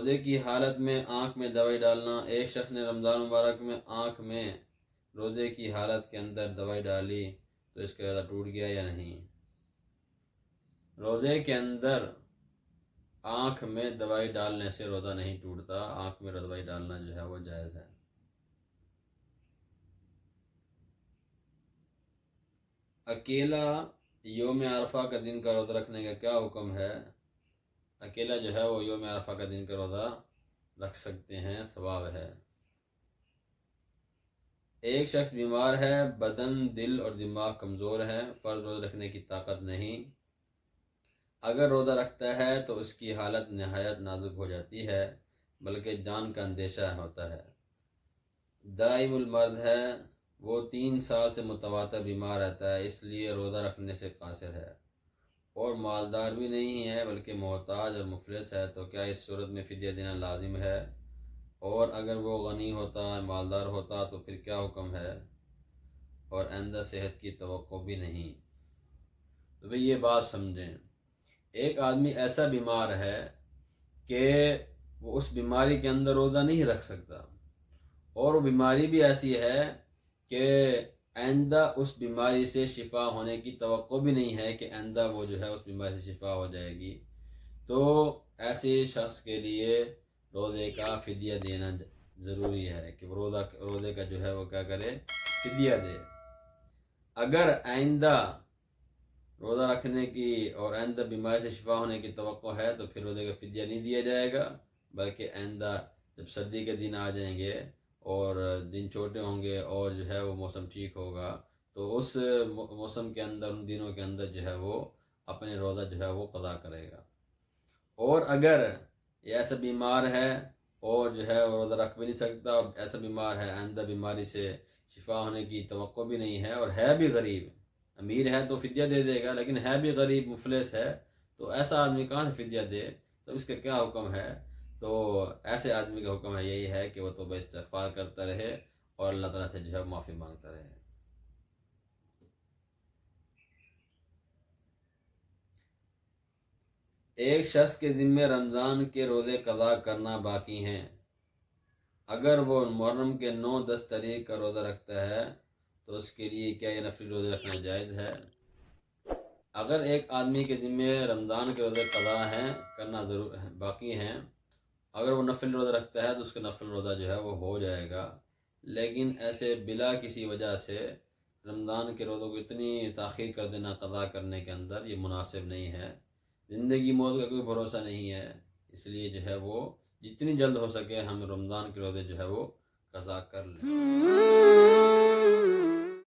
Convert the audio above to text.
روزے کی حالت میں آنکھ میں دوائی ڈالنا، ایک شخص نے رمضان مبارک میں آنکھ میں روزے کی حالت کے اندر دوائی ڈالی تو اس کا روزہ ٹوٹ گیا یا نہیں؟ روزے کے اندر آنکھ میں دوائی ڈالنے سے روزہ نہیں ٹوٹتا، آنکھ میں دوائی ڈالنا جو ہے وہ جائز ہے۔ اکیلا یوم عرفہ کا دن کا روزہ رکھنے کا کیا حکم ہے؟ اکیلا جو ہے وہ یوم عرفہ کا دن کا روزہ رکھ سکتے ہیں، ثواب ہے۔ ایک شخص بیمار ہے، بدن، دل اور دماغ کمزور ہے، فرض روزہ رکھنے کی طاقت نہیں، اگر روزہ رکھتا ہے تو اس کی حالت نہایت نازک ہو جاتی ہے، بلکہ جان کا اندیشہ ہوتا ہے، دائم المرض ہے، وہ 3 سال سے متواتر بیمار رہتا ہے، اس لیے روزہ رکھنے سے قاصر ہے، اور مالدار بھی نہیں ہے بلکہ محتاج اور مفلس ہے، تو کیا اس صورت میں فدیہ دینا لازم ہے؟ اور اگر وہ غنی ہوتا، مالدار ہوتا تو پھر کیا حکم ہے؟ اور آئندہ صحت کی توقع بھی نہیں۔ تو بھئی یہ بات سمجھیں، ایک آدمی ایسا بیمار ہے کہ وہ اس بیماری کے اندر روزہ نہیں رکھ سکتا، اور وہ بیماری بھی ایسی ہے کہ آئندہ اس بیماری سے شفا ہونے کی توقع بھی نہیں ہے کہ آئندہ وہ جو ہے اس بیماری سے شفا ہو جائے گی، تو ایسے شخص کے لیے روزے کا فدیہ دینا ضروری ہے کہ روزے کا جو ہے وہ کیا کرے، فدیہ دے۔ اگر آئندہ روزہ رکھنے کی اور آئندہ بیماری سے شفا ہونے کی توقع ہے تو پھر روزے کا فدیہ نہیں دیا جائے گا، بلکہ آئندہ جب سردی کے دن آ جائیں گے اور دن چھوٹے ہوں گے اور جو ہے وہ موسم ٹھیک ہوگا تو اس موسم کے اندر، ان دنوں کے اندر جو ہے وہ اپنے روزہ جو ہے وہ قضا کرے گا۔ اور اگر یہ ایسا بیمار ہے اور جو ہے وہ روزہ رکھ بھی نہیں سکتا، اور ایسا بیمار ہے آئندہ بیماری سے شفا ہونے کی توقع بھی نہیں ہے، اور ہے بھی غریب، امیر ہے تو فدیہ دے دے گا، لیکن ہے بھی غریب، مفلس ہے، تو ایسا آدمی کہاں سے فدیہ دے؟ تو اس کا کیا حکم ہے؟ تو ایسے آدمی کا حکم ہے یہی ہے کہ وہ توبہ استغفار کرتا رہے اور اللہ تعالیٰ سے جو ہے معافی مانگتا رہے۔ ایک شخص کے ذمہ رمضان کے روزے قضا کرنا باقی ہیں، اگر وہ محرم کے 9، 10 تاریخ کا روزہ رکھتا ہے تو اس کے لیے کیا یہ نفلی روزے رکھنا جائز ہے؟ اگر ایک آدمی کے ذمہ رمضان کے روزے قضا ہیں، کرنا ضرور باقی ہیں، اگر وہ نفل روزہ رکھتا ہے تو اس کا نفل روزہ جو ہے وہ ہو جائے گا، لیکن ایسے بلا کسی وجہ سے رمضان کے روزوں کو اتنی تاخیر کر دینا قضا کرنے کے اندر یہ مناسب نہیں ہے، زندگی موت کا کوئی بھروسہ نہیں ہے، اس لیے جو ہے وہ جتنی جلد ہو سکے ہم رمضان کے روزے جو ہے وہ قضا کر لیں۔